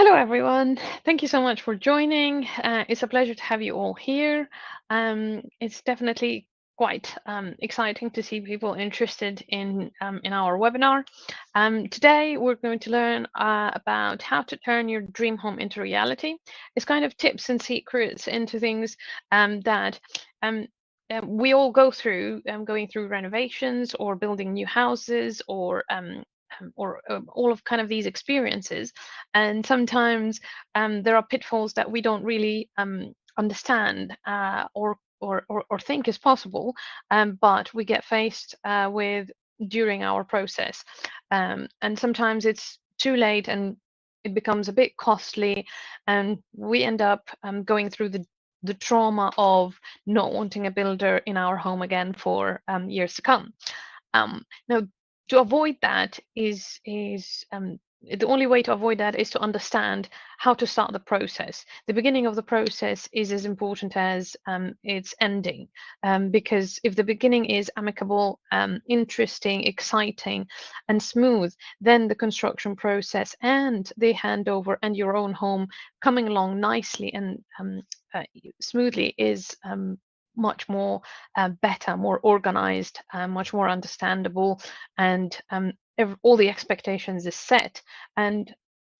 Hello, everyone. Thank you so much for joining. It's a pleasure to have you all here. It's definitely quite exciting to see people interested in our webinar. Today, we're going to learn about how to turn your dream home into reality. It's kind of tips and secrets into things that we all go through, going through renovations or building new houses or all of kind of these experiences. And sometimes there are pitfalls that we don't really understand or think is possible, but we get faced with during our process. And sometimes it's too late and it becomes a bit costly, and we end up going through the trauma of not wanting a builder in our home again for years to come. Now, to avoid that is the only way to avoid that is to understand how to start the process. The beginning of the process is as important as its ending, because if the beginning is amicable, interesting, exciting, and smooth, then the construction process and the handover and your own home coming along nicely and smoothly is much more better, more organized, much more understandable, and all the expectations is set, and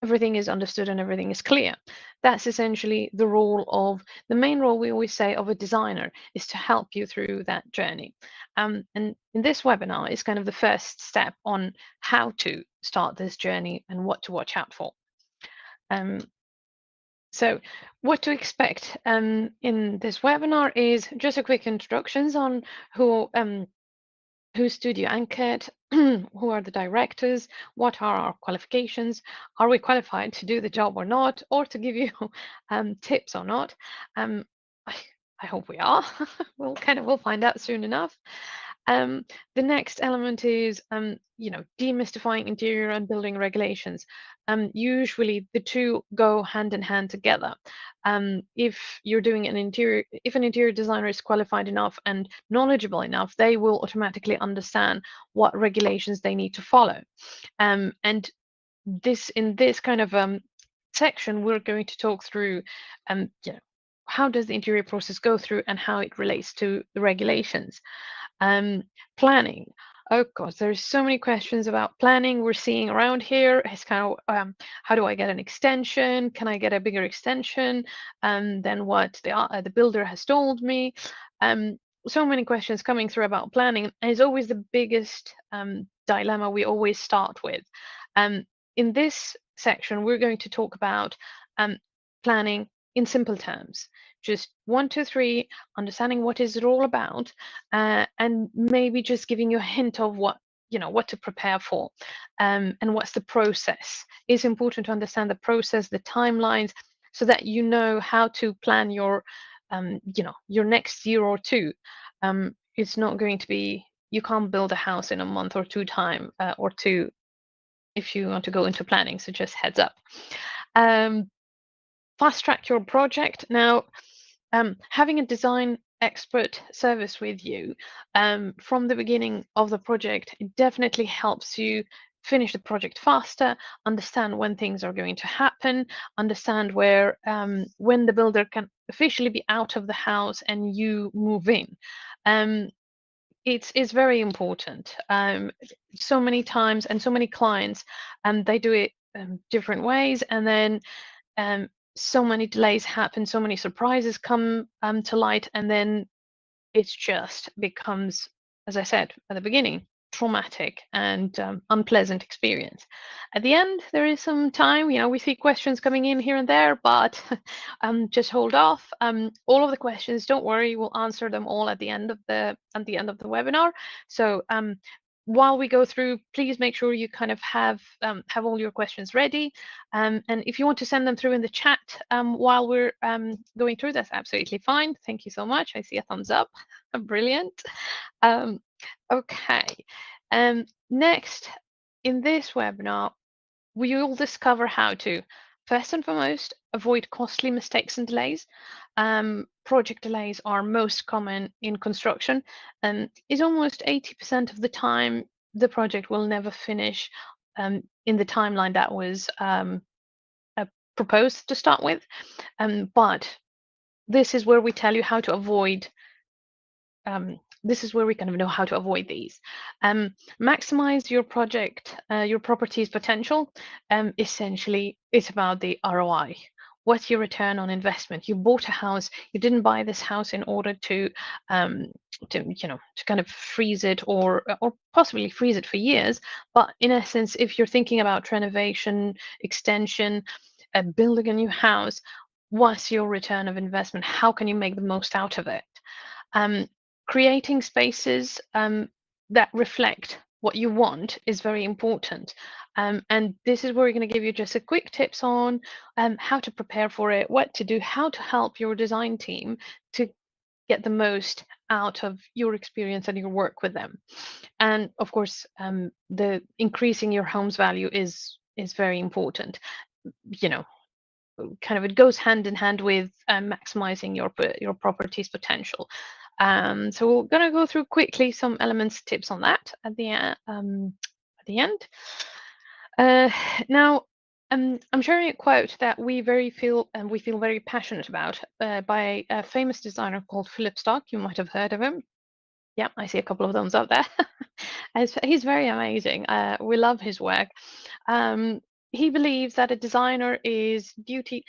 everything is understood and everything is clear. That's essentially the main role we always say of a designer, is to help you through that journey. And in this webinar is kind of the first step on how to start this journey and what to watch out for. So what to expect in this webinar is just a quick introductions on who's Studio Anqet, who are the directors, what are our qualifications, are we qualified to do the job or not, or to give you tips or not. I hope we are. We'll find out soon enough. The next element is, demystifying interior and building regulations. Usually the two go hand in hand together. If you're doing if an interior designer is qualified enough and knowledgeable enough, they will automatically understand what regulations they need to follow. And in this kind of section, we're going to talk through, how does the interior process go through and how it relates to the regulations. Planning. Oh gosh, there's so many questions about planning we're seeing around here. It's kind of how do I get an extension? Can I get a bigger extension than what the builder has told me? So many questions coming through about planning, and it's always the biggest dilemma we always start with. In this section, we're going to talk about planning in simple terms. Just 1, 2, 3, understanding what is it all about, and maybe just giving you a hint of what to prepare for, and what's the process. It's important to understand the process, the timelines, so that you know how to plan your next year or two. It's not going to be, you can't build a house in a month or two time, or two, if you want to go into planning. So just heads up. Fast track your project. Now, having a design expert service with you from the beginning of the project, it definitely helps you finish the project faster, understand when things are going to happen, understand where when the builder can officially be out of the house and you move in. It's very important. So many times and so many clients, they do it different ways, and then so many delays happen, so many surprises come to light, and then it just becomes, as I said at the beginning, traumatic and unpleasant experience. At the end, there is some time. We see questions coming in here and there, but just hold off. All of the questions, don't worry, we'll answer them all at the end of the webinar. So while we go through, please make sure you kind of have all your questions ready. And if you want to send them through in the chat while we're going through, that's absolutely fine. Thank you so much. I see a thumbs up. Brilliant. Okay. Next, in this webinar, we will discover how to, first and foremost, avoid costly mistakes and delays. Project delays are most common in construction, and is almost 80% of the time the project will never finish in the timeline that was proposed to start with, but this is where we tell you how to avoid this is where we kind of know how to avoid these. Maximize your project, your property's potential. Essentially, it's about the ROI. What's your return on investment? You bought a house. You didn't buy this house in order um, to kind of freeze it or possibly freeze it for years. But in essence, if you're thinking about renovation, extension, building a new house, what's your return of investment? How can you make the most out of it? Um, Creating spaces that reflect what you want is very important. And this is where we're going to give you just a quick tips on how to prepare for it, what to do, how to help your design team to get the most out of your experience and your work with them. And of course, the increasing your home's value is very important. You know, kind of it goes hand in hand with maximizing your property's potential. So we're going to go through quickly some elements, tips on that at the end. Uh, Now, I'm sharing a quote that we feel very passionate about by a famous designer called Philip Stock. You might have heard of him. Yeah, I see a couple of thumbs up there. He's very amazing. We love his work. Um, he believes that a designer is duty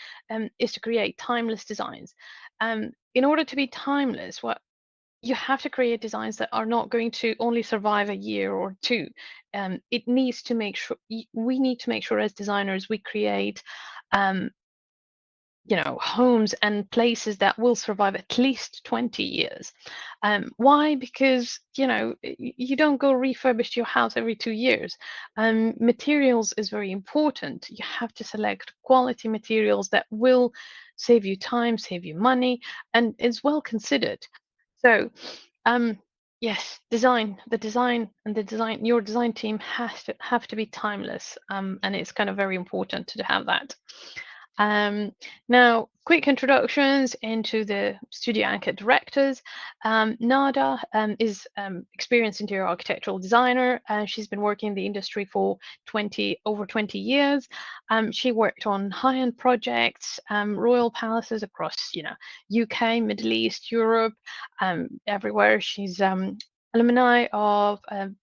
is to create timeless designs. In order to be timeless, what you have to create designs that are not going to only survive a year or two. It needs to make sure we need to make sure as designers we create um, homes and places that will survive at least 20 years. Why? Because you don't go refurbish your house every 2 years. Materials is very important. You have to select quality materials that will save you time, save you money, and is well considered. So yes, your design team has to have to be timeless, and it's kind of very important to have that. Now, quick introductions into the Studio Anqet directors. Nada is experienced interior architectural designer, and she's been working in the industry for over 20 years. She worked on high-end projects, royal palaces across, UK, Middle East, Europe, everywhere. She's alumni of an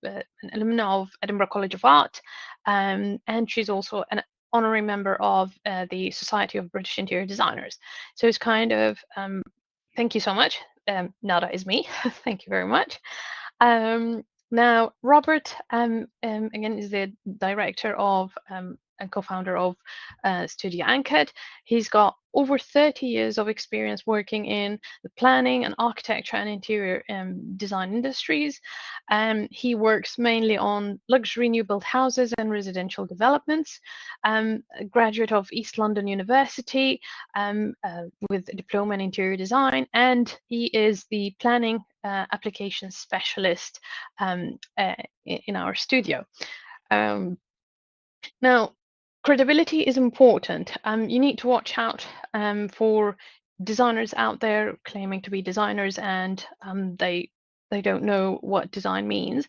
alumna of Edinburgh College of Art, and she's also an honorary member of the Society of British Interior Designers. So it's kind of, thank you so much. Nada is me. Thank you very much. Now, Robert, again, is the director of and co-founder of Studio Anqet. He's got over 30 years of experience working in the planning and architecture and interior design industries. He works mainly on luxury new built houses and residential developments. A graduate of East London University with a diploma in interior design, and he is the planning application specialist in our studio. Now, credibility is important. You need to watch out for designers out there claiming to be designers and they don't know what design means.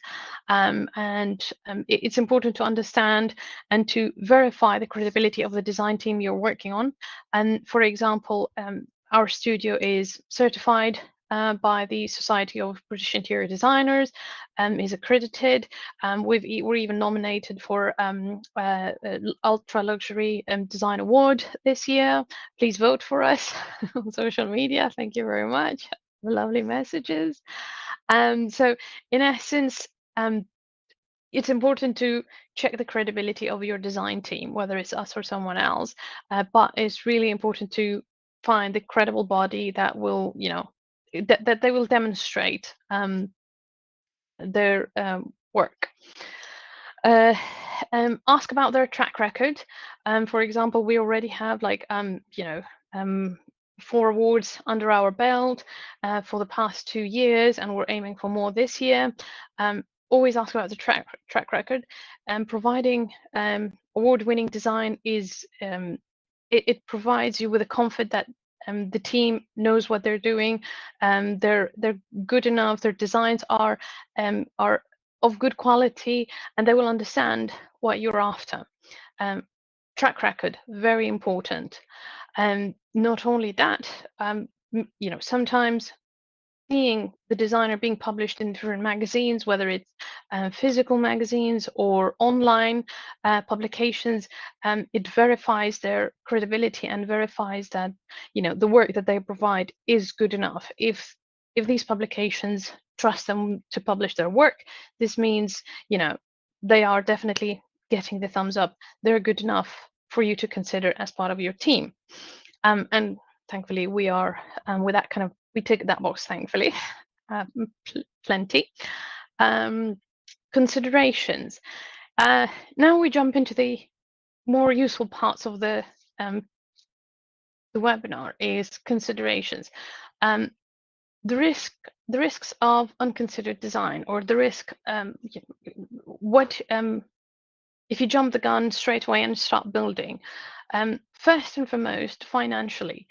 It's important to understand and to verify the credibility of the design team you're working on. And for example, our studio is certified by the Society of British Interior Designers, is accredited. We're even nominated for Ultra Luxury Design Award this year. Please vote for us on social media. Thank you very much. Lovely messages. So in essence, it's important to check the credibility of your design team, whether it's us or someone else. But it's really important to find the credible body that will, that they will demonstrate their work. Ask about their track record. For example, we already have 4 awards under our belt for the past 2 years, and we're aiming for more this year. Always ask about the track record. Providing award-winning design is it provides you with a comfort that the team knows what they're doing. They're good enough. Their designs are of good quality, and they will understand what you're after. track record, very important. And not only that, sometimes seeing the designer being published in different magazines, whether it's physical magazines or online publications, it verifies their credibility and verifies that the work that they provide is good enough. If these publications trust them to publish their work, this means they are definitely getting the thumbs up. They're good enough for you to consider as part of your team. And thankfully, we are with that kind of we tick that box. Thankfully, plenty considerations. Now we jump into the more useful parts of the webinar is considerations. The risks of unconsidered design, or the risk. What if you jump the gun straight away and start building? First and foremost, financially,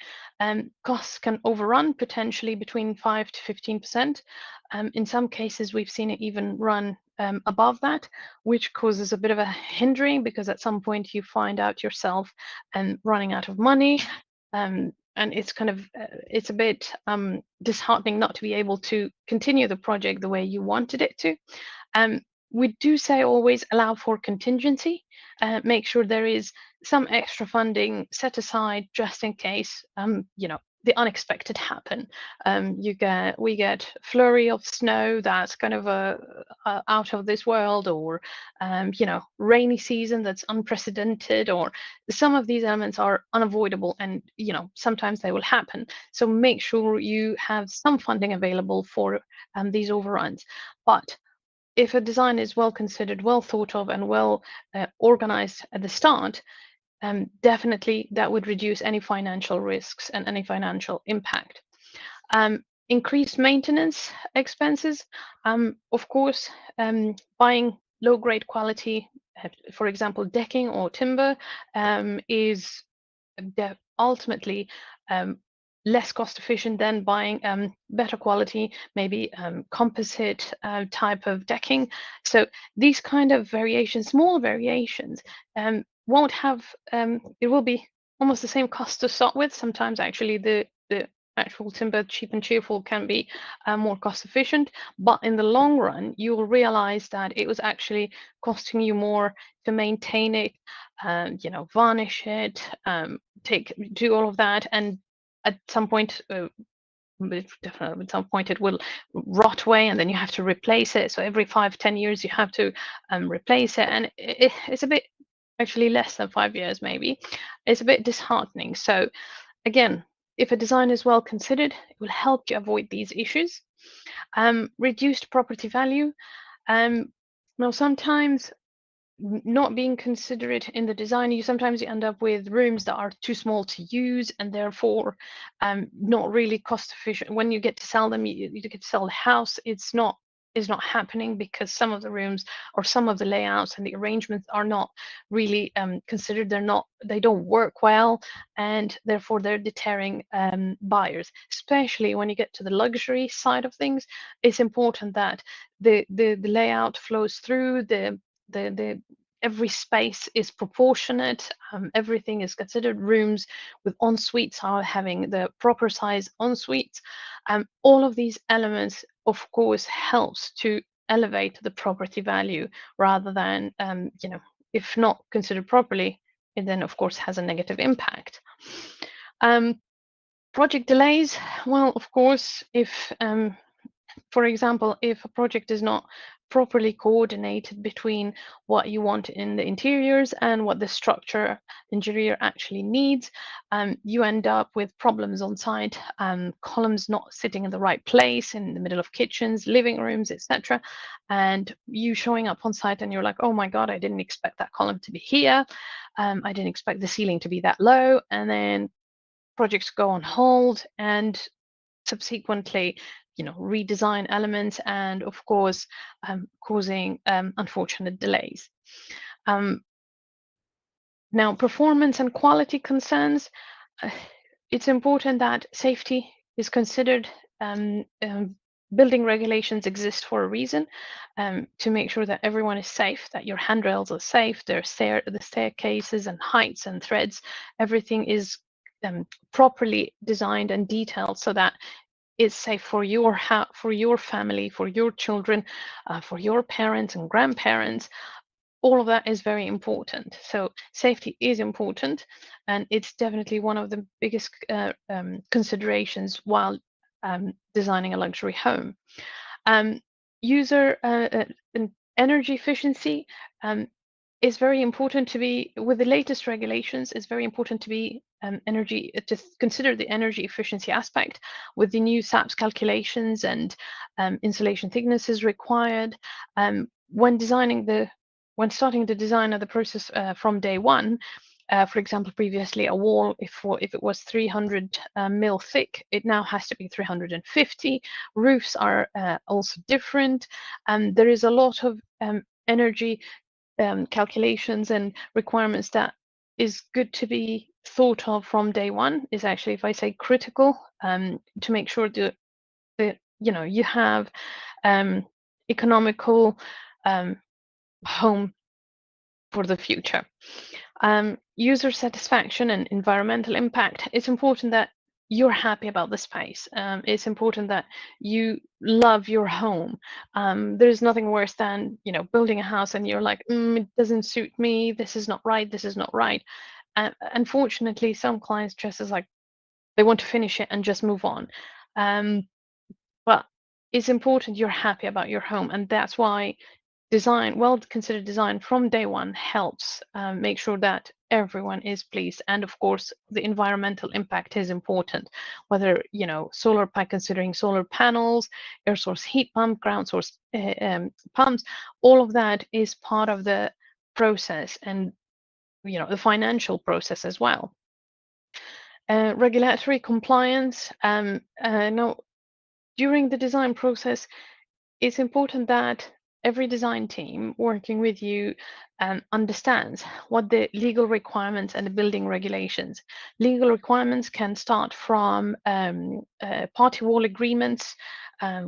costs can overrun potentially between 5 to 15%. In some cases, we've seen it even run above that, which causes a bit of a hindering, because at some point you find out yourself running out of money. And it's kind of it's a bit disheartening not to be able to continue the project the way you wanted it to. We do say always allow for contingency. Make sure there is some extra funding set aside just in case the unexpected happen. We get flurry of snow that's kind of out of this world, or rainy season that's unprecedented, or some of these elements are unavoidable, and sometimes they will happen. So make sure you have some funding available for these overruns. But if a design is well considered, well thought of, and well organized at the start, definitely that would reduce any financial risks and any financial impact. Increased maintenance expenses. Of course, buying low-grade quality, for example, decking or timber, is ultimately less cost efficient than buying better quality, maybe composite type of decking. So these kind of variations, small variations, won't have, it will be almost the same cost to start with. Sometimes actually the actual timber, cheap and cheerful, can be more cost efficient, but in the long run you will realize that it was actually costing you more to maintain it, varnish it, do all of that, and at some point definitely at some point it will rot away, and then you have to replace it. So every 5-10 years you have to replace it, and it's a bit, actually less than 5 years maybe. It's a bit disheartening. So again, if a design is well considered, it will help you avoid these issues. Reduced property value. Now sometimes, not being considerate in the design, you sometimes end up with rooms that are too small to use, and therefore not really cost efficient. When you get to sell them, you get to sell the house, it's not happening, because some of the rooms or some of the layouts and the arrangements are not really considered. They don't work well, and therefore they're deterring buyers. Especially when you get to the luxury side of things, it's important that the layout flows through, the every space is proportionate, everything is considered. Rooms with en suites are having the proper size en suites. All of these elements, of course, helps to elevate the property value, rather than if not considered properly, it then of course has a negative impact. Project delays. Well, of course, if for example, if a project is not properly coordinated between what you want in the interiors and what the structure engineer actually needs, you end up with problems on site, columns not sitting in the right place in the middle of kitchens, living rooms, etc. And you showing up on site and you're like, oh my God, I didn't expect that column to be here. I didn't expect the ceiling to be that low. And then projects go on hold, and subsequently redesign elements, and of course causing unfortunate delays. Now, performance and quality concerns. It's important that safety is considered building regulations exist for a reason, to make sure that everyone is safe, that your handrails are safe, the staircases and heights and threads, everything is properly designed and detailed so that it's safe for for your family, for your children, for your parents and grandparents. All of that is very important. So safety is important, and it's definitely one of the biggest considerations while designing a luxury home. Um, user and energy efficiency is very important to be with the latest regulations. It's very important to be to consider the energy efficiency aspect with the new SAPS calculations and insulation thicknesses required when designing when starting the design of the process from day one. For example, previously a wall, if it was 300 mil thick, it now has to be 350. Roofs are also different, and there is a lot of energy calculations and requirements that is good to be thought of from day one. Is actually, if I say critical, to make sure that you have economical home for the future. User satisfaction and environmental impact. It's important that you're happy about the space. It's important that you love your home. There's nothing worse than building a house and you're like, it doesn't suit me. This is not right. This is not right. Unfortunately, some clients just is like they want to finish it and just move on. But it's important you're happy about your home, and that's why well considered design from day one helps make sure that everyone is pleased. And of course the environmental impact is important, whether considering solar panels, air source heat pump, ground source pumps. All of that is part of the process, and the financial process as well. Regulatory compliance. Now, during the design process, it's important that every design team working with you understands what the legal requirements and the building regulations. Legal requirements can start from party wall agreements,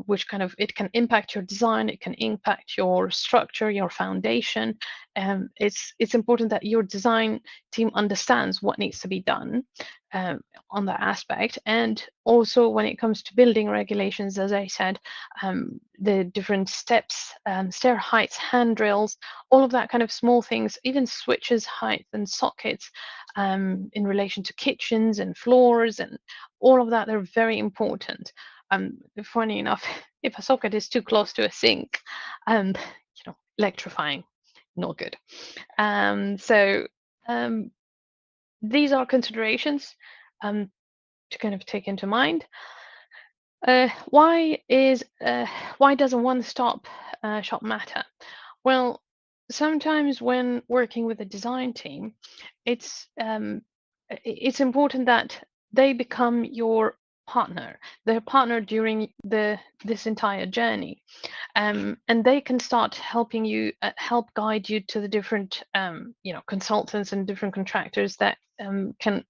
which it can impact your design, it can impact your structure, your foundation. It's important that your design team understands what needs to be done on that aspect. And also when it comes to building regulations, as I said, the different steps, stair heights, handrails, all of that kind of small things, even switches height and sockets in relation to kitchens and floors and all of that, they're very important. Funny enough, if a socket is too close to a sink, electrifying, not good. So these are considerations to kind of take into mind. Why does a one-stop shop matter? Well, sometimes when working with a design team, it's important that they become your partner, their partner during this entire journey, and they can start helping you, help guide you to the different consultants and different contractors that can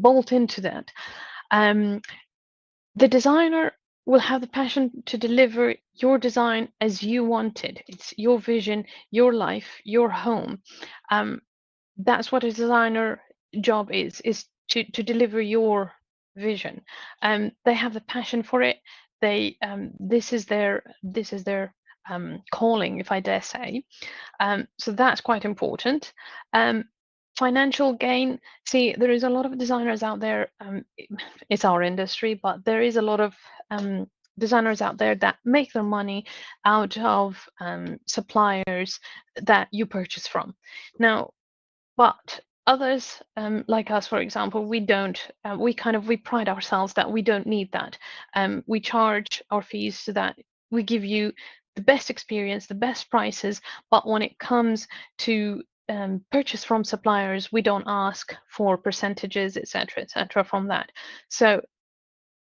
bolt into that. The designer will have the passion to deliver your design as you want it. It's your vision, your life, your home. That's what a designer job is to deliver your vision. They have the passion for it. This is their calling, if I dare say. So that's quite important. Financial gain. See, there is a lot of designers out there. It's our industry, but there is a lot of designers out there that make their money out of suppliers that you purchase from. Now, but others, like us, for example, we don't. We pride ourselves that we don't need that. We charge our fees so that we give you the best experience, the best prices. But when it comes to purchase from suppliers, we don't ask for percentages, etc., from that. So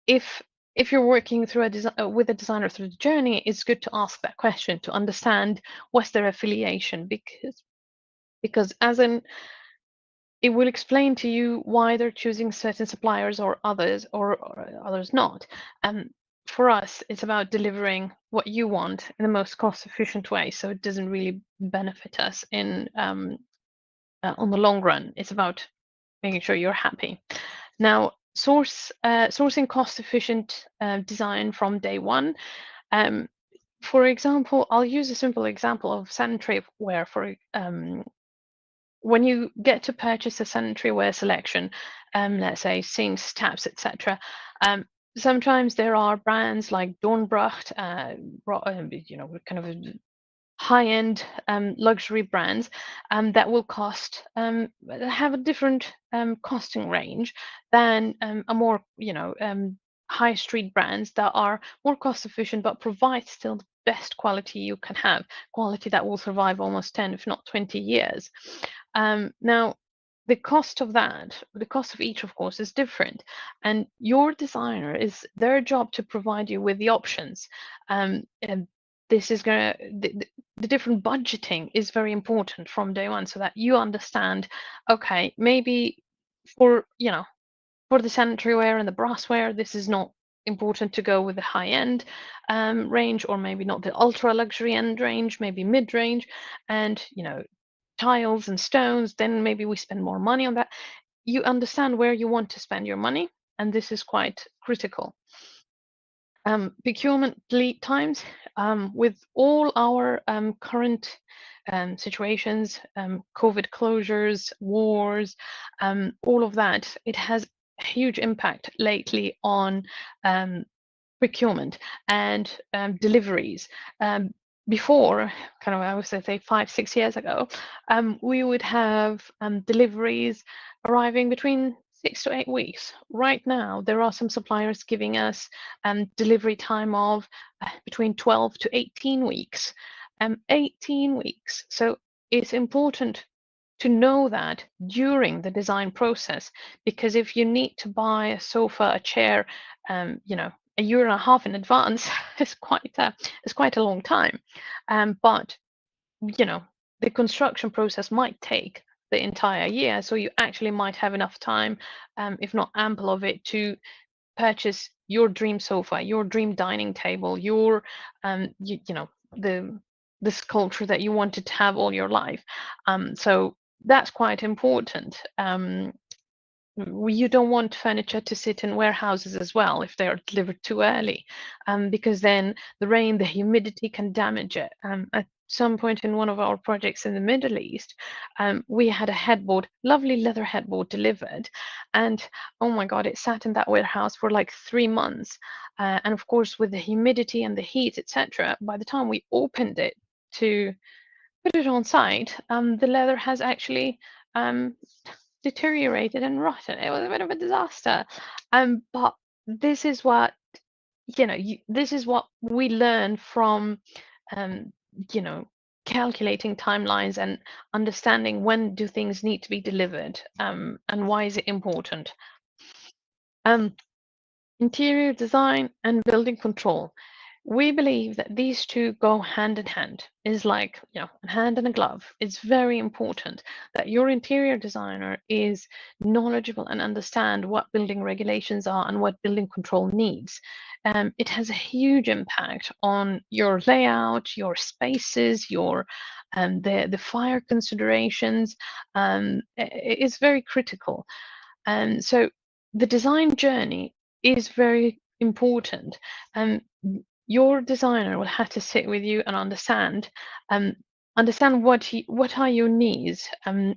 if you're working through with a designer through the journey, it's good to ask that question to understand what's their affiliation, because it will explain to you why they're choosing certain suppliers or others not. for us, it's about delivering what you want in the most cost efficient way, so it doesn't really benefit us in on the long run. It's about making sure you're happy. Now, sourcing cost efficient design from day one. Um, for example, I'll use a simple example of sanitary ware. For when you get to purchase a sanitary ware selection, let's say sinks, taps, etc. Um, sometimes there are brands like Dornbracht, kind of high-end luxury brands that will cost have a different costing range than a more high street brands that are more cost efficient but provide still the best quality you can have, quality that will survive almost 10 if not 20 years. Now the cost of that, the cost of each of course is different, and your designer is their job to provide you with the options. And this is going to the different budgeting is very important from day one, so that you understand, okay, maybe for for the sanitary ware and the brassware, this is not important to go with the high end range, or maybe not the ultra luxury end range, maybe mid range, and tiles and stones, then maybe we spend more money on that. You understand where you want to spend your money, and this is quite critical. Procurement lead times, with all our current situations, COVID closures, wars, all of that, it has a huge impact lately on procurement and deliveries. Before, kind of, I would say 5-6 years ago, we would have deliveries arriving between 6 to 8 weeks. Right now, there are some suppliers giving us delivery time of between 12 to 18 weeks. 18 weeks. So it's important to know that during the design process, because if you need to buy a sofa, a chair, a year and a half in advance, it's quite a long time. But you know, the construction process might take the entire year, so you actually might have enough time, if not ample of it, to purchase your dream sofa, your dream dining table, your the sculpture that you wanted to have all your life. So that's quite important. You don't want furniture to sit in warehouses as well if they are delivered too early, because then the rain, the humidity can damage it. At some point in one of our projects in the Middle East, we had a headboard, lovely leather headboard delivered, and oh my God, it sat in that warehouse for like 3 months. And of course, with the humidity and the heat, etc., by the time we opened it to put it on site, the leather has actually um, deteriorated and rotten. It was a bit of a disaster. But this is what this is what we learn from um, you know calculating timelines and understanding when do things need to be delivered, and why is it important. Um, Interior design and building control. We believe that these two go hand in hand, is like, a hand in a glove. It's very important that your interior designer is knowledgeable and understand what building regulations are and what building control needs. It has a huge impact on your layout, your spaces, your the fire considerations. It's very critical. So the design journey is very important. Um, your designer will have to sit with you and um, understand what are your needs,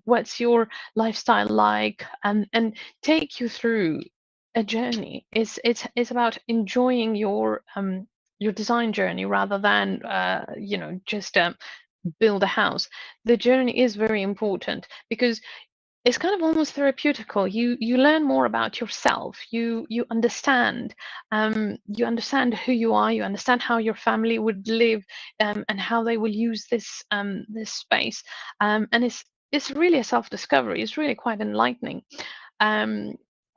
what's your lifestyle like, and take you through a journey. It's about enjoying your design journey rather than just build a house. The journey is very important because it's kind of almost therapeutical. You learn more about yourself. You understand who you are. You understand how your family would live, and how they will use this space. And it's really a self-discovery. It's really quite enlightening.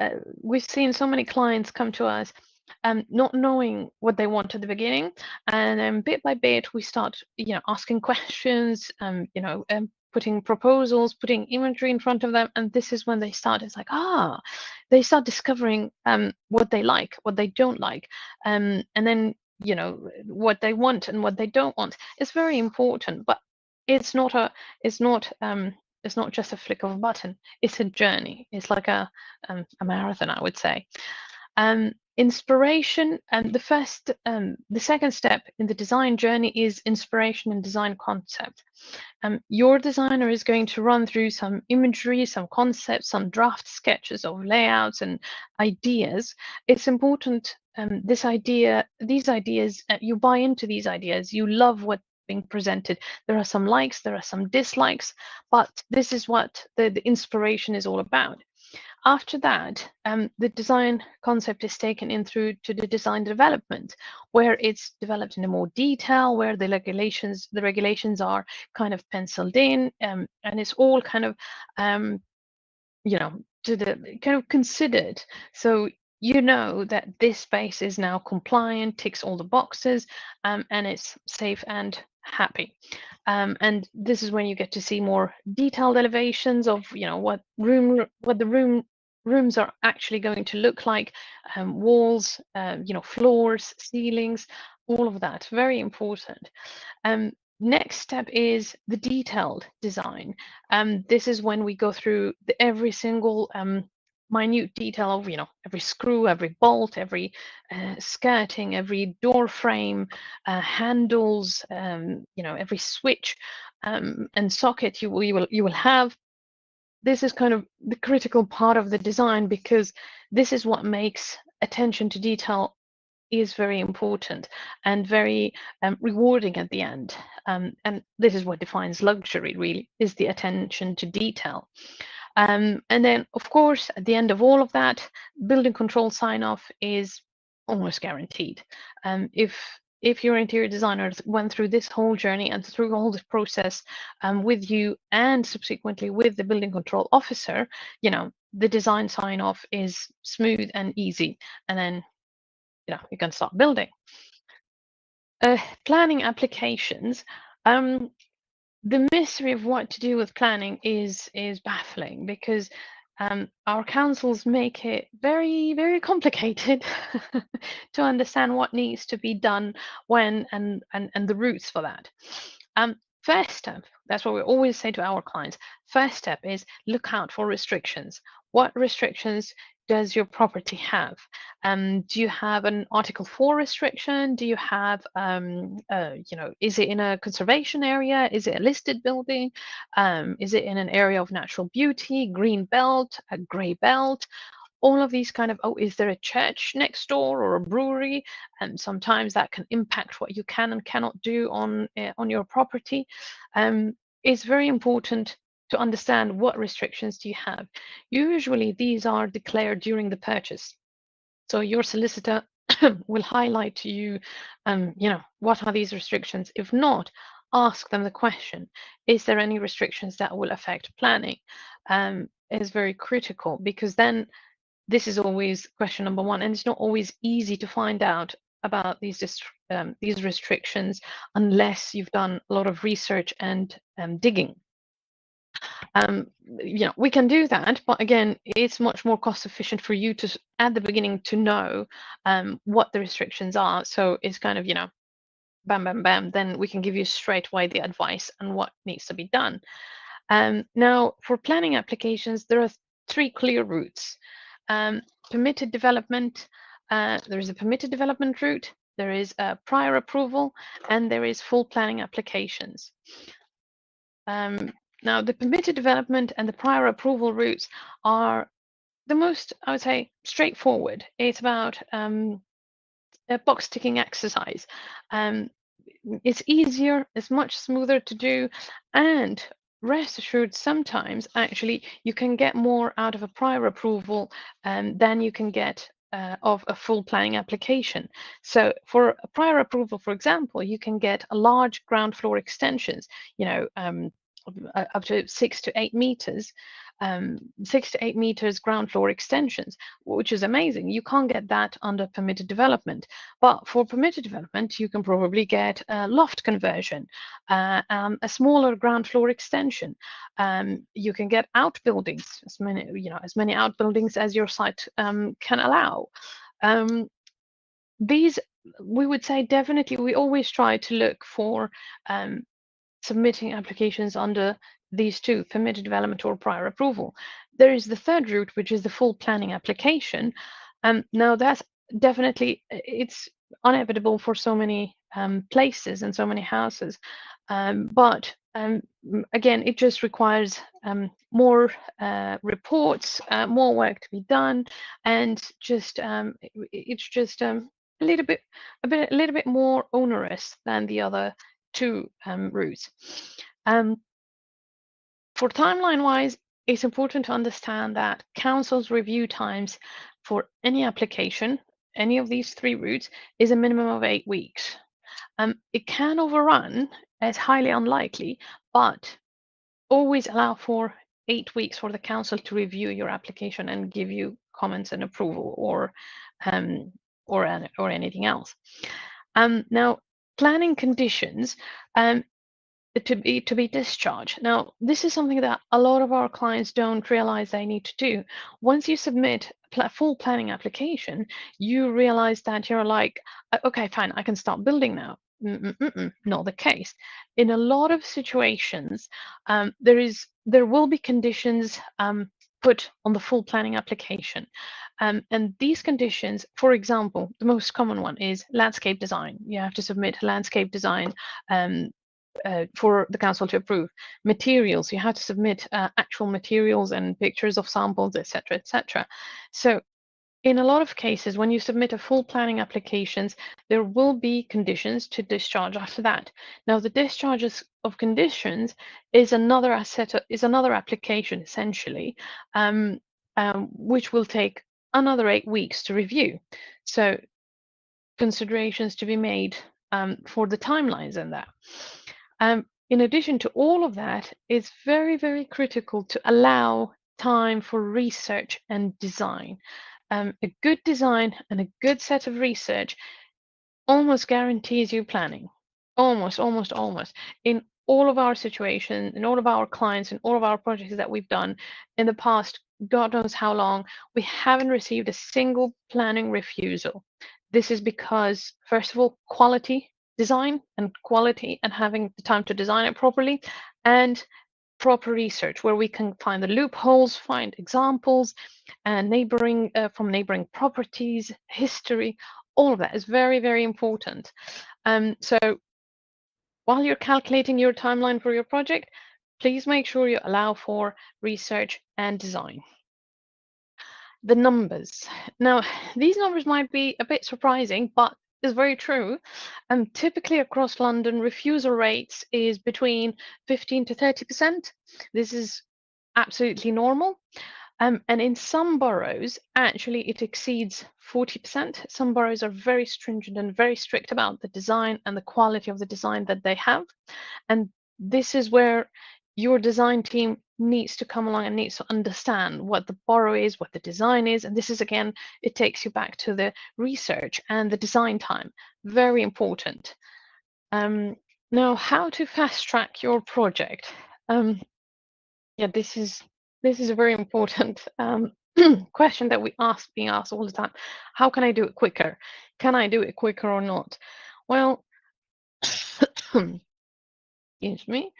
um, we've seen so many clients come to us not knowing what they want at the beginning, and bit by bit we start asking questions, putting proposals, putting imagery in front of them, and this is when they start. It's like, they start discovering what they like, what they don't like, and then what they want and what they don't want. It's very important, but it's not a it's not it's not just a flick of a button. It's a journey. It's like a marathon, I would say. Inspiration, and the second step in the design journey is inspiration and design concept. Your designer is going to run through some imagery, some concepts, some draft sketches of layouts and ideas. It's important, these ideas, you buy into these ideas, you love what's being presented. There are some likes, there are some dislikes, but this is what the inspiration is all about. After that, the design concept is taken in through to the design development, where it's developed in a more detail, where the regulations are kind of penciled in, and it's all kind of to the kind of considered. So that this space is now compliant, ticks all the boxes, and it's safe and happy. And this is when you get to see more detailed elevations of what the rooms are actually going to look like, walls, floors, ceilings, all of that. Very important. Next step is the detailed design. This is when we go through every single minute detail of every screw, every bolt, every skirting, every door frame, handles, every switch and socket you will have. This is kind of the critical part of the design, because this is what makes attention to detail is very important and very rewarding at the end. And this is what defines luxury, really, is the attention to detail. And then, of course, at the end of all of that, building control sign-off is almost guaranteed. If your interior designer went through this whole journey and through all this process with you and subsequently with the building control officer, the design sign-off is smooth and easy. And then you can start building. Planning applications. The mystery of what to do with planning is baffling, because our councils make it very, very complicated to understand what needs to be done when and the routes for that. First step, that's what we always say to our clients. First step is look out for restrictions. What restrictions does your property have? Do you have an Article 4 restriction? Do you have, is it in a conservation area? Is it a listed building? Is it in an area of natural beauty, green belt, a grey belt? All of these kind of, is there a church next door or a brewery? And sometimes that can impact what you can and cannot do on your property. It's very important to understand what restrictions do you have. Usually these are declared during the purchase. So your solicitor will highlight to you, what are these restrictions? If not, ask them the question, is there any restrictions that will affect planning? Is very critical, because then this is always question number one, and it's not always easy to find out about these restrictions unless you've done a lot of research and digging. We can do that, but again, it's much more cost efficient for you to at the beginning to know what the restrictions are. So it's kind of bam bam bam, then we can give you straight away the advice and what needs to be done. Now, for planning applications, there are 3 clear routes. Permitted development, there is a permitted development route, there is a prior approval, and there is full planning applications. Now, the permitted development and the prior approval routes are the most, I would say, straightforward. It's about a box ticking exercise. It's easier, it's much smoother to do, and rest assured, sometimes actually you can get more out of a prior approval than you can get of a full planning application. So for a prior approval, for example, you can get a large ground floor extensions, up to 6 to 8 meters. 6 to 8 meters ground floor extensions, which is amazing. You can't get that under permitted development. But for permitted development, you can probably get a loft conversion, a smaller ground floor extension. You can get outbuildings, as many outbuildings as your site can allow. These, we would say, definitely, we always try to look for submitting applications under these two, permitted development or prior approval. There is the third route, which is the full planning application. Now that's definitely, it's inevitable for so many places and so many houses, but again, it just requires more reports, more work to be done, and just it's just a little bit more onerous than the other two routes. For timeline-wise, it's important to understand that council's review times for any application, any of these three routes, is a minimum of 8 weeks. It can overrun, as highly unlikely, but always allow for 8 weeks for the council to review your application and give you comments and approval, or anything else. Now, planning conditions to be discharged. Now, this is something that a lot of our clients don't realize they need to do. Once you submit a full planning application, you realize that you're like, okay, fine, I can start building now. Not the case. In a lot of situations, there will be conditions put on the full planning application. And these conditions, for example, the most common one is landscape design. You have to submit landscape design for the council to approve. Materials, you have to submit actual materials and pictures of samples, etc., etc. So in a lot of cases, when you submit a full planning applications, there will be conditions to discharge after that. Now, the discharges of conditions is another application, essentially, which will take another 8 weeks to review. So considerations to be made for the timelines in that. In addition to all of that, it's very, very critical to allow time for research and design. A good design and a good set of research almost guarantees you planning. Almost. In all of our situations, in all of our clients, in all of our projects that we've done in the past, God knows how long, we haven't received a single planning refusal. This is because, first of all, quality design and quality, and having the time to design it properly, and proper research where we can find the loopholes, find examples, and from neighboring properties, history. All of that is very, very important. So while you're calculating your timeline for your project, please make sure you allow for research and design. The numbers. Now, these numbers might be a bit surprising, but is very true. Typically across London, refusal rates is between 15 to 30%. This is absolutely normal. And in some boroughs, actually, it exceeds 40%. Some boroughs are very stringent and very strict about the design and the quality of the design that they have. And this is where your design team needs to come along and needs to understand what the borough is, what the design is. And this is, again, it takes you back to the research and the design time. Very important. Now, how to fast track your project? Yeah, this is a very important question that being asked all the time. How can I do it quicker? Can I do it quicker or not? Well, excuse me.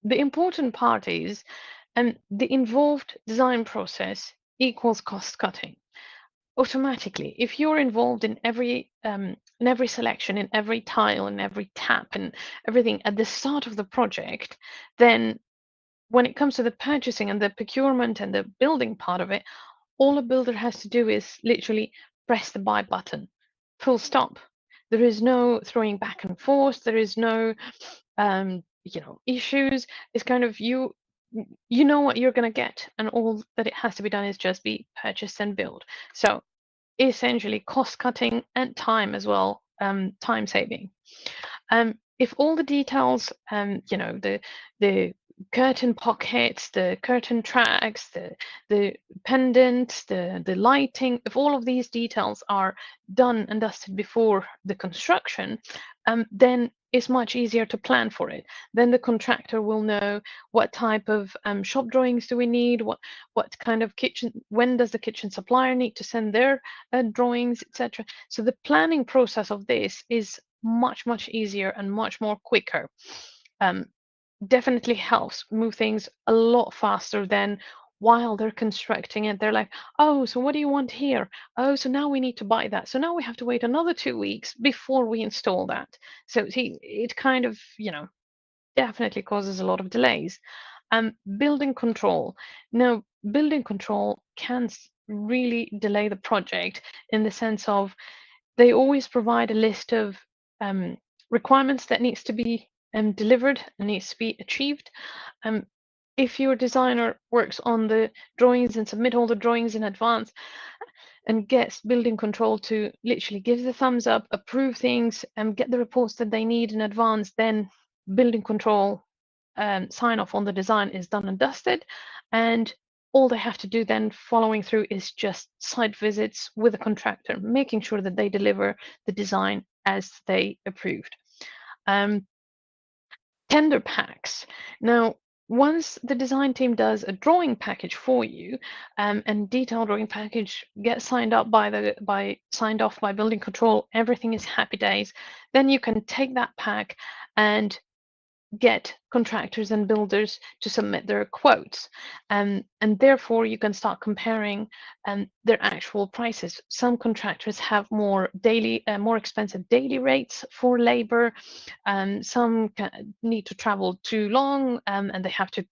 The important part is, the involved design process equals cost cutting. Automatically, if you're involved in every selection, in every tile, in every tap, and everything at the start of the project, then when it comes to the purchasing and the procurement and the building part of it, all a builder has to do is literally press the buy button. Full stop. There is no throwing back and forth. There is no issues. It's kind of you know what you're going to get, and all that it has to be done is just be purchased and build. So essentially cost cutting and time as well, time saving. If all the details, the curtain pockets, the curtain tracks, the pendants, the lighting, if all of these details are done and dusted before the construction, then it's much easier to plan for it. Then the contractor will know what type of shop drawings do we need, what kind of kitchen, when does the kitchen supplier need to send their drawings, etc. So the planning process of this is much easier and much more quicker. Um, Definitely helps move things a lot faster than while they're constructing it. They're like, oh, so what do you want here? Oh, so now we need to buy that. So now we have to wait another 2 weeks before we install that. So see, it kind of, definitely causes a lot of delays. Building control. Now, building control can really delay the project in the sense of they always provide a list of um, requirements that needs to be delivered and needs to be achieved. Um, if your designer works on the drawings and submit all the drawings in advance and gets building control to literally give the thumbs up, approve things, and get the reports that they need in advance, then building control sign off on the design is done and dusted. And all they have to do then following through is just site visits with the contractor, making sure that they deliver the design as they approved. Um, Tender packs. Now, once the design team does a drawing package for you, and detailed drawing package gets signed off by building control, everything is happy days. Then you can take that pack and get contractors and builders to submit their quotes. And therefore you can start comparing their actual prices. Some contractors have more expensive daily rates for labor. Some need to travel too long, and they have to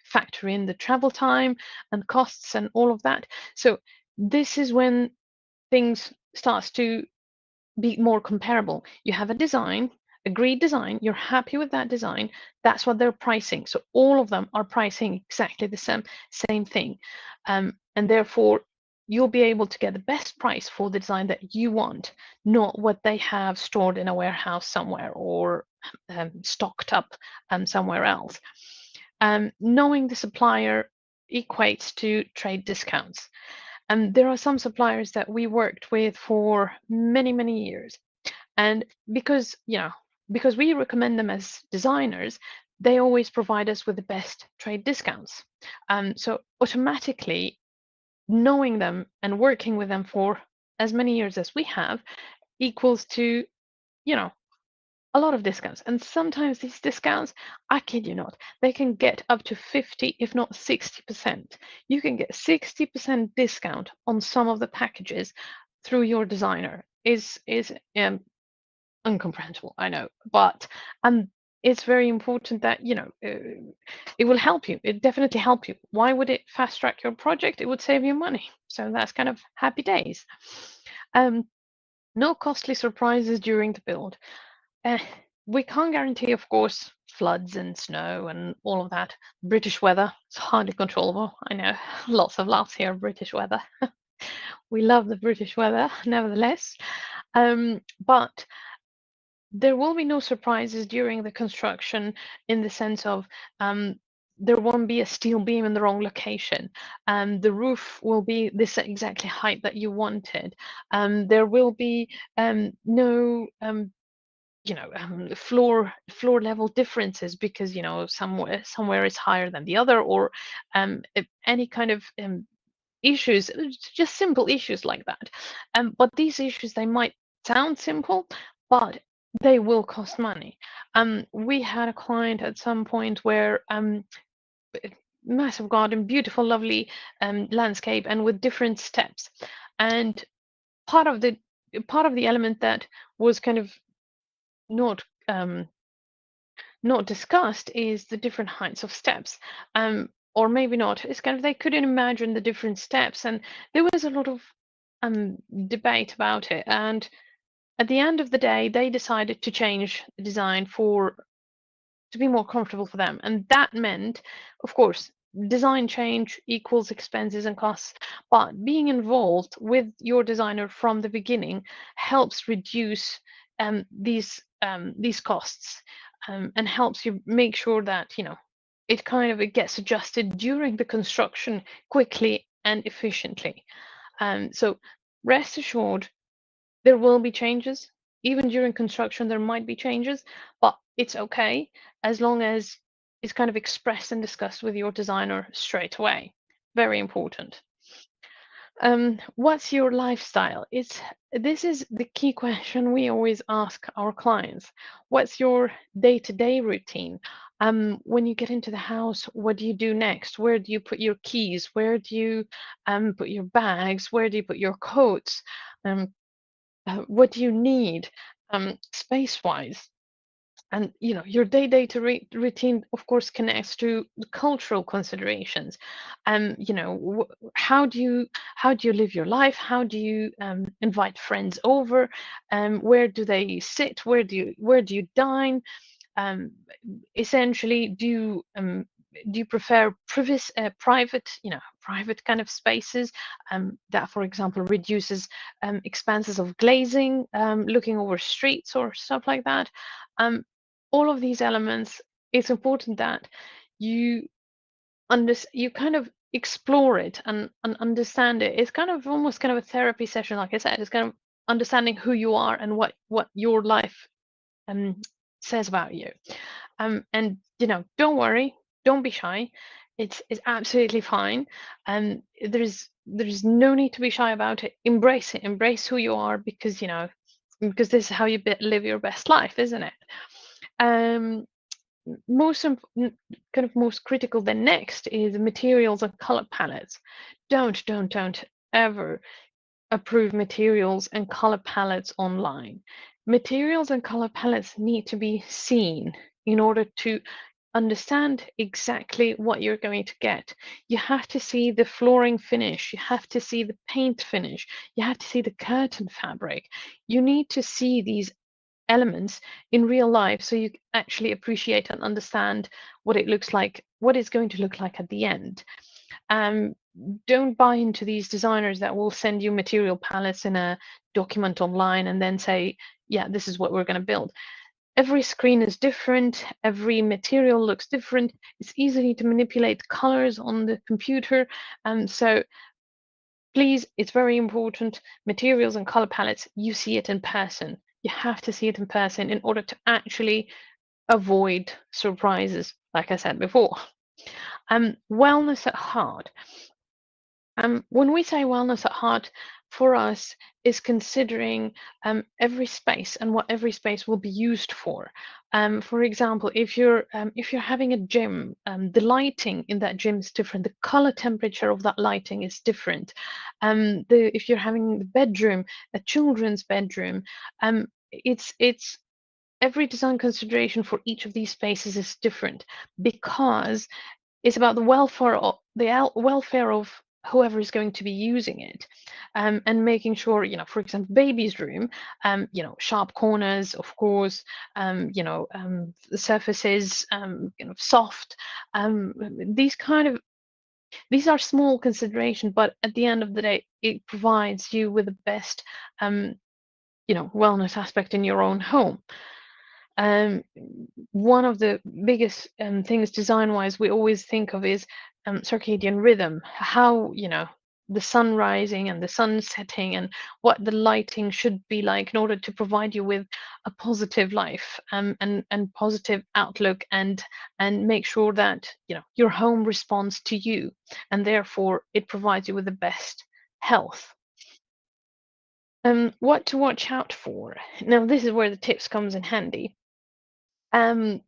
factor in the travel time and costs and all of that. So this is when things starts to be more comparable. You have a design, agreed design, you're happy with that design, that's what they're pricing. So all of them are pricing exactly the same thing. And therefore, you'll be able to get the best price for the design that you want, not what they have stored in a warehouse somewhere or stocked up somewhere else. Knowing the supplier equates to trade discounts. And there are some suppliers that we worked with for many years. And because we recommend them as designers, they always provide us with the best trade discounts. So automatically knowing them and working with them for as many years as we have equals to, you know, a lot of discounts. And sometimes these discounts, I kid you not, they can get up to 50, if not 60%. You can get 60% discount on some of the packages through your designer. Is incomprehensible, I know, but it's very important that it will help you. It definitely help you. Why would it fast track your project? It would save you money. So that's kind of happy days. No costly surprises during the build. Uh, we can't guarantee, of course, floods and snow and all of that. British weather, it's hardly controllable. I know, lots of laughs here, British weather. We love the British weather, nevertheless. But there will be no surprises during the construction in the sense of there won't be a steel beam in the wrong location. The roof will be this exactly height that you wanted. There will be no floor level differences because somewhere is higher than the other, or if any kind of issues, just simple issues like that. But these issues, they might sound simple, but they will cost money. We had a client at some point where massive garden, beautiful, lovely landscape, and with different steps. And part of the element that was kind of not not discussed is the different heights of steps. Or maybe not. It's kind of they couldn't imagine the different steps, and there was a lot of debate about it. And at the end of the day, they decided to change the design to be more comfortable for them, and that meant, of course, design change equals expenses and costs. But being involved with your designer from the beginning helps reduce these costs, and helps you make sure that it kind of it gets adjusted during the construction quickly and efficiently. So rest assured, there will be changes. Even during construction, there might be changes, but it's okay as long as it's kind of expressed and discussed with your designer straight away. Very important. What's your lifestyle? This is the key question we always ask our clients. What's your day-to-day routine? When you get into the house, what do you do next? Where do you put your keys? Where do you put your bags? Where do you put your coats? Um, what do you need space-wise? And your routine of course connects to the cultural considerations. How do you live your life? How do you invite friends over? Where do they sit? Where do you dine? um, Essentially, do you prefer private kind of spaces that, for example, reduces expenses of glazing, looking over streets or stuff like that? Um, all of these elements, it's important that you you kind of explore it and understand it. It's kind of almost kind of a therapy session, like I said. It's kind of understanding who you are and what your life um, says about you. And don't worry, don't be shy. It's absolutely fine. And there's no need to be shy about it. Embrace it. Embrace who you are, because this is how you live your best life, isn't it? Um, kind of most critical then next is materials and color palettes. Don't ever approve materials and color palettes online. Materials and color palettes need to be seen in order to understand exactly what you're going to get. You have to see the flooring finish, you have to see the paint finish, you have to see the curtain fabric. You need to see these elements in real life so you actually appreciate and understand what it looks like, what it's going to look like at the end. um, don't buy into these designers that will send you material palettes in a document online and then say, yeah, this is what we're going to build. Every screen is different, every material looks different, it's easy to manipulate colors on the computer. So please, it's very important, materials and color palettes, you see it in person. You have to see it in person in order to actually avoid surprises, like I said before. Wellness at heart. When we say wellness at heart, for us is considering every space and what every space will be used for. For example, if you're having a gym, the lighting in that gym is different. The color temperature of that lighting is different. If you're having the bedroom, a children's bedroom, it's every design consideration for each of these spaces is different, because it's about the welfare of whoever is going to be using it, and making sure, for example, baby's room, sharp corners, of course, the surfaces, soft. Um, these kind of these are small considerations, but at the end of the day, it provides you with the best, wellness aspect in your own home. um, One of the biggest things design-wise we always think of is circadian rhythm, how the sun rising and the sun setting and what the lighting should be like in order to provide you with a positive life, and positive outlook, and make sure that your home responds to you, and therefore it provides you with the best health. What to watch out for. Now, this is where the tips comes in handy. um,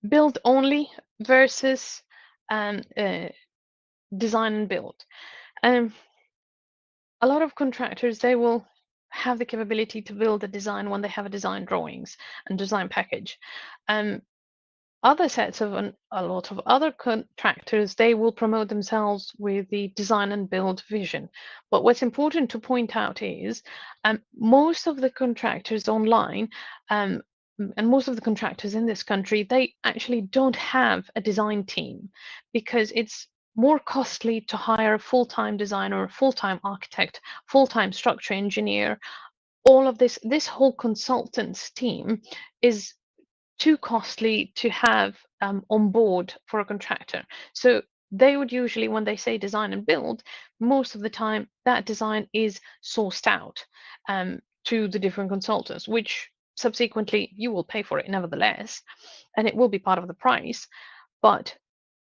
Build only versus um, uh, design and build. Um, a lot of contractors, they will have the capability to build a design when they have a design drawings and design package. Um, Other sets of a lot of other contractors, they will promote themselves with the design and build vision. But what's important to point out is most of the contractors online, um, and most of the contractors in this country, they actually don't have a design team, because it's more costly to hire a full-time designer, full-time architect, full-time structure engineer. All of this whole consultants team is too costly to have on board for a contractor. So they would usually, when they say design and build, most of the time that design is sourced out to the different consultants, which subsequently you will pay for it nevertheless, and it will be part of the price. But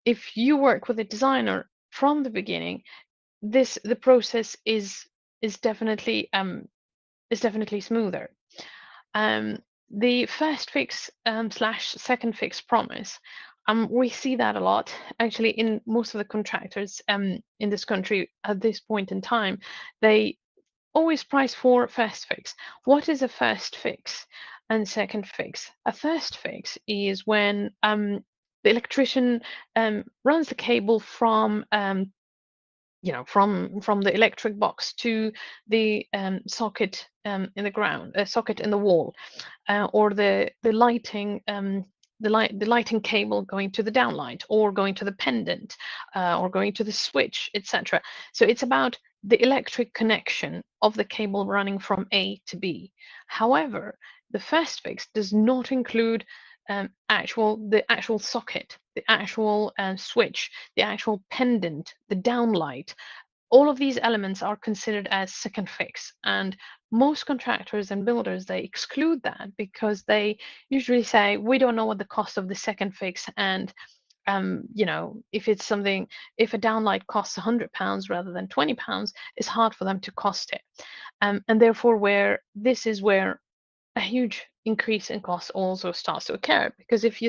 if you work with a designer from the beginning, the process is definitely smoother. Um, the first fix slash second fix promise. We see that a lot actually in most of the contractors in this country at this point in time. They always price for first fix. What is a first fix and second fix? A first fix is when the electrician runs the cable from from the electric box to the socket in the ground, a socket in the wall, or the lighting the lighting cable going to the downlight or going to the pendant or going to the switch, etc. So it's about the electric connection of the cable running from A to B. However, the first fix does not include the actual socket, the actual switch, the actual pendant, the downlight. All of these elements are considered as second fix, and most contractors and builders, they exclude that because they usually say we don't know what the cost of the second fix, and if it's something, if a downlight costs £100 rather than £20, it's hard for them to cost it, and therefore where this is where a huge increase in cost also starts to occur. Because if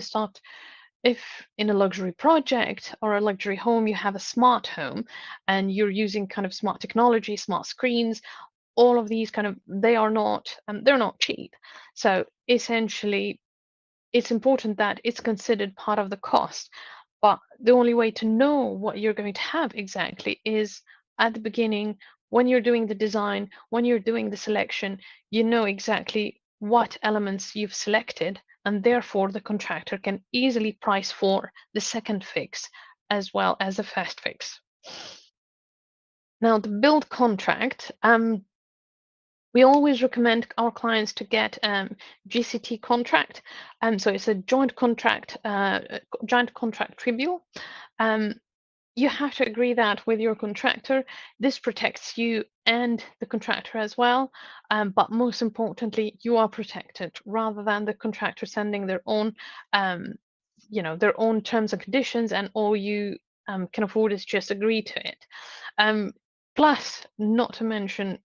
in a luxury project or a luxury home you have a smart home and you're using kind of smart technology, smart screens, all of these kind of, they're not cheap. So essentially it's important that it's considered part of the cost. But the only way to know what you're going to have exactly is at the beginning, when you're doing the design, when you're doing the selection, you know exactly what elements you've selected, and therefore the contractor can easily price for the second fix as well as the first fix. Now, the build contract, we always recommend our clients to get GCT contract. So it's a joint contract tribunal. You have to agree that with your contractor. This protects you and the contractor as well. But most importantly, you are protected rather than the contractor sending their own, their own terms and conditions, and all you can afford is just agree to it. Plus, not to mention,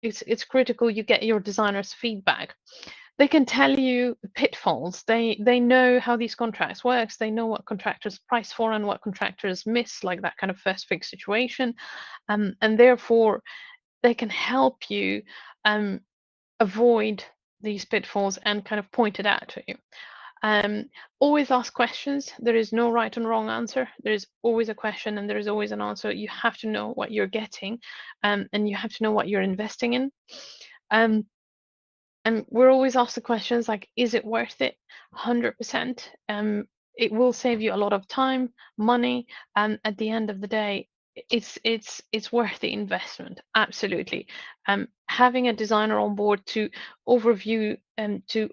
it's critical you get your designer's feedback. They can tell you the pitfalls. They know how these contracts works. They know what contractors price for and what contractors miss, like that kind of first fix situation, and therefore they can help you avoid these pitfalls and kind of point it out to you. Always ask questions. There is no right and wrong answer. There is always a question and there is always an answer. You have to know what you're getting, and you have to know what you're investing in. And we're always asked the questions like, is it worth it? 100%. It will save you a lot of time, money, and at the end of the day, it's worth the investment. Absolutely. Having a designer on board to overview and to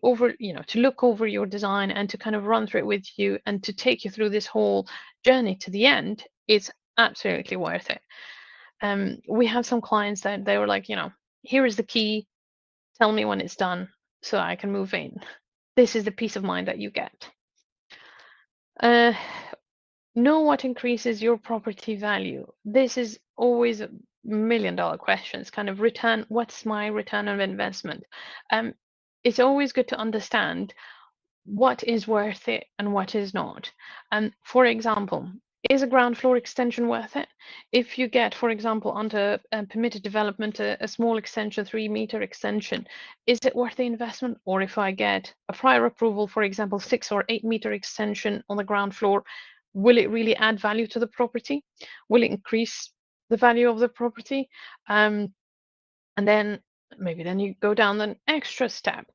look over your design and to kind of run through it with you and to take you through this whole journey to the end is absolutely worth it. We have some clients that they were like, here is the key, tell me when it's done so I can move in. This is the peace of mind that you get. Know what increases your property value. This is always a $1 million question. It's kind of return. What's my return on investment? It's always good to understand what is worth it and what is not. For example, is a ground floor extension worth it? If you get, for example, under permitted development, a small extension, 3-meter extension, is it worth the investment? Or if I get a prior approval, for example, 6 or 8-meter extension on the ground floor, will it really add value to the property? Will it increase the value of the property? And then maybe then you go down an extra step.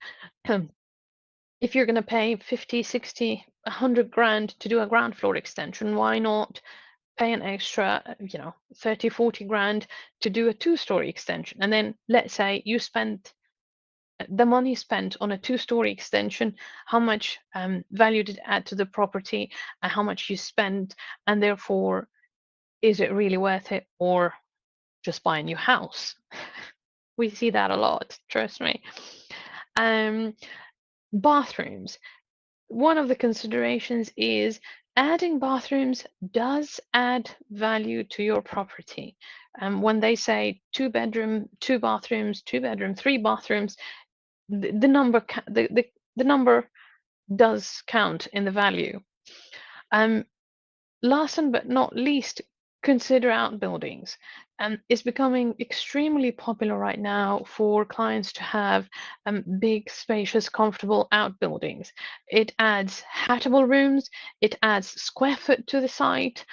If you're going to pay 50, 60, 100 grand to do a ground floor extension, why not pay an extra, 30, 40 grand to do a 2-story extension? And then let's say you spend the money spent on a two-story extension, how much value did it add to the property, and how much you spent, and therefore, is it really worth it, or just buy a new house? We see that a lot, trust me. Bathrooms. One of the considerations is adding bathrooms does add value to your property. When they say 2 bedroom, 2 bathrooms, 2 bedroom, 3 bathrooms, the number the number does count in the value. Last but not least, consider outbuildings. It's becoming extremely popular right now for clients to have big, spacious, comfortable outbuildings. It adds habitable rooms, it adds square foot to the site.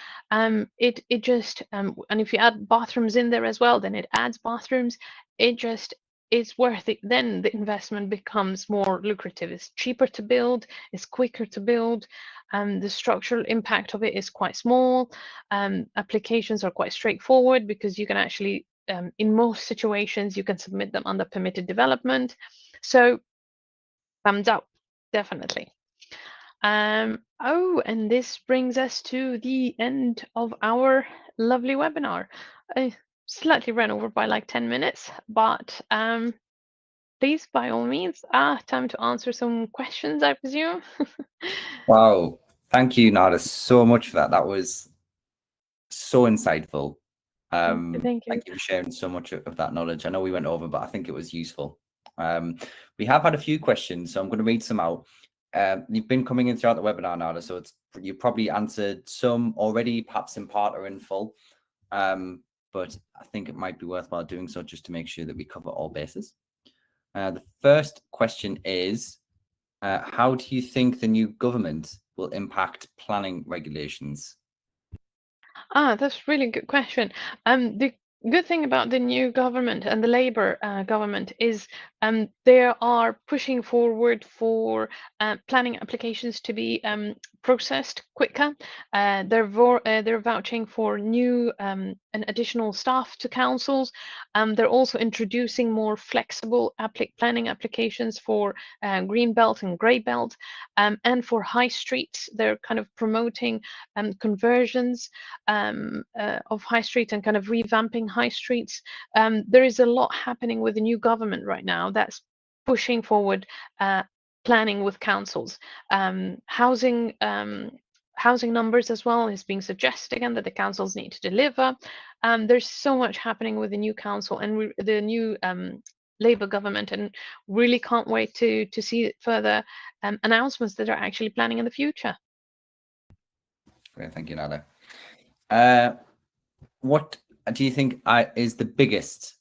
It just and if you add bathrooms in there as well, then it adds bathrooms. It just it's worth it. Then the investment becomes more lucrative. It's cheaper to build, it's quicker to build. The structural impact of it is quite small. Applications are quite straightforward because you can actually, in most situations, you can submit them under permitted development. So, thumbs up, definitely. Oh, and this brings us to the end of our lovely webinar. I slightly ran over by like 10 minutes, but please, by all means, time to answer some questions, I presume. Wow. Thank you, Nada, so much for that. That was so insightful. Thank you. Thank you for sharing so much of that knowledge. I know we went over, but I think it was useful. We have had a few questions, so I'm going to read some out. You've been coming in throughout the webinar, Nada, so you've probably answered some already, perhaps in part or in full. But I think it might be worthwhile doing so just to make sure that we cover all bases. The first question is, how do you think the new government will impact planning regulations? That's a really good question. The good thing about the new government and the Labour government is they are pushing forward for planning applications to be processed quicker. They're vouching for new and additional staff to councils. They're also introducing more flexible planning applications for green belt and grey belt, and for high streets. They're kind of promoting conversions of high streets and kind of revamping high streets. There is a lot happening with the new government right now that's pushing forward planning with councils. Housing numbers as well is being suggested again that the councils need to deliver. There's so much happening with the new council and the new Labour government, and really can't wait to see further announcements that are actually planning in the future. Great, thank you, Nada. What do you think is the biggest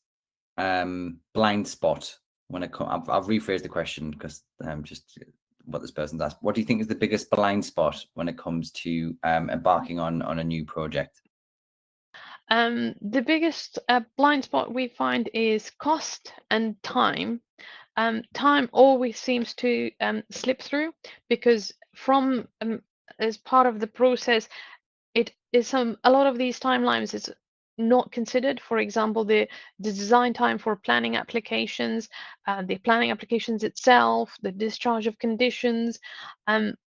blind spot when it comes? I'll rephrase the question because just what this person's asked. What do you think is the biggest blind spot when it comes to embarking on a new project? The biggest blind spot we find is cost and time. Time always seems to slip through because from as part of the process, it is a lot of these timelines is not considered. For example, the design time for planning applications, the planning applications itself, the discharge of conditions,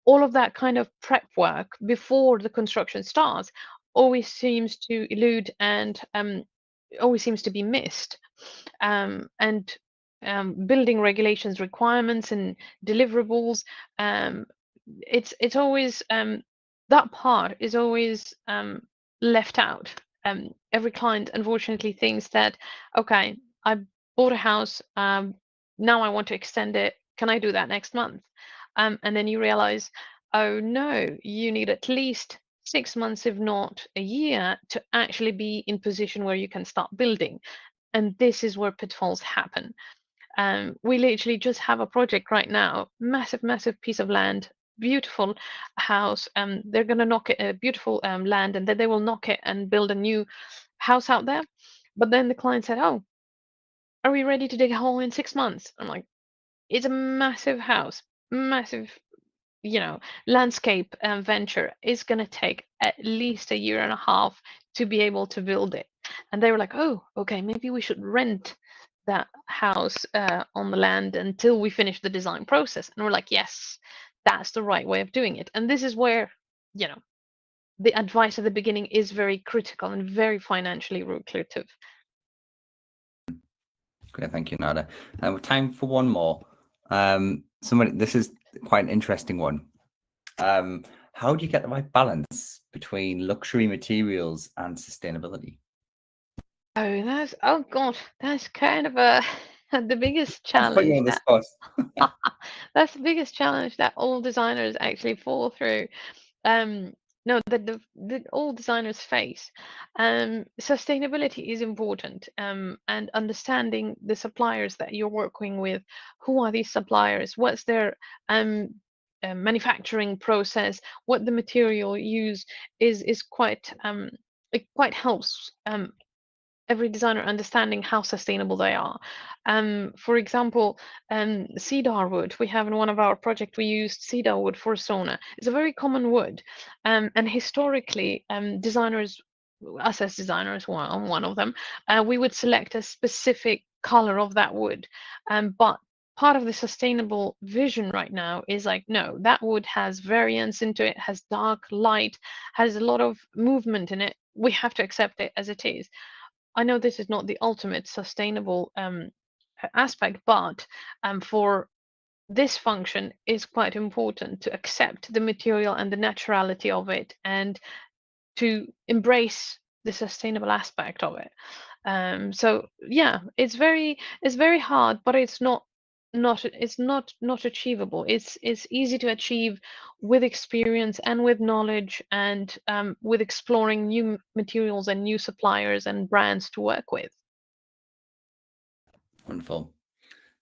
all of that kind of prep work before the construction starts always seems to elude and always seems to be missed. And building regulations, requirements, and deliverables, it's always that part is always left out. Every client unfortunately thinks that, okay, I bought a house, now I want to extend it. Can I do that next month? And then you realize, oh no, you need at least 6 months, if not a year, to actually be in position where you can start building. And this is where pitfalls happen. We literally just have a project right now, massive piece of land, beautiful house. They're going to knock it, a beautiful land, and then they will knock it and build a new house out there. But then the client said, oh, are we ready to dig a hole in 6 months? I'm like, it's a massive house, massive, landscape venture. Is going to take at least a year and a half to be able to build it. And they were like, oh, okay, maybe we should rent that house on the land until we finish the design process. And we're like, yes, that's the right way of doing it. And this is where, you know, the advice at the beginning is very critical and very financially lucrative. Great, thank you, Nada. Time for one more. This is quite an interesting one. How do you get the right balance between luxury materials and sustainability? Oh god, that's kind of a the biggest I'll put you challenge on the that spot. that's the biggest challenge that all designers actually fall through. Um, no, that the all designers face. Sustainability is important, and understanding the suppliers that you're working with. Who are these suppliers? What's their manufacturing process? What the material used is quite it quite helps every designer understanding how sustainable they are. For example, cedar wood. We have in one of our projects, we used cedar wood for sauna. It's a very common wood, and historically, designers, us as designers, one of them, we would select a specific color of that wood, but part of the sustainable vision right now is like, no, that wood has variance into it, has dark light, has a lot of movement in it. We have to accept it as it is. I know this is not the ultimate sustainable aspect, but for this function is quite important to accept the material and the naturality of it and to embrace the sustainable aspect of it. So yeah, it's very hard, but it's not achievable. It's easy to achieve with experience and with knowledge and with exploring new materials and new suppliers and brands to work with. Wonderful.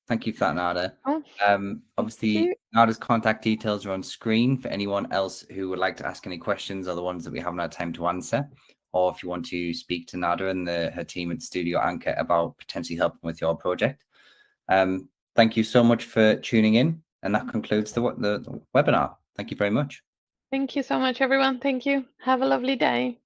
Thank you for that, Nada. Oh, thank Obviously, you. Nada's contact details are on screen for anyone else who would like to ask any questions or the ones that we haven't had time to answer. Or if you want to speak to Nada and her team at Studio Anqet about potentially helping with your project. Thank you so much for tuning in. And that concludes the webinar. Thank you very much. Thank you so much, everyone. Thank you. Have a lovely day.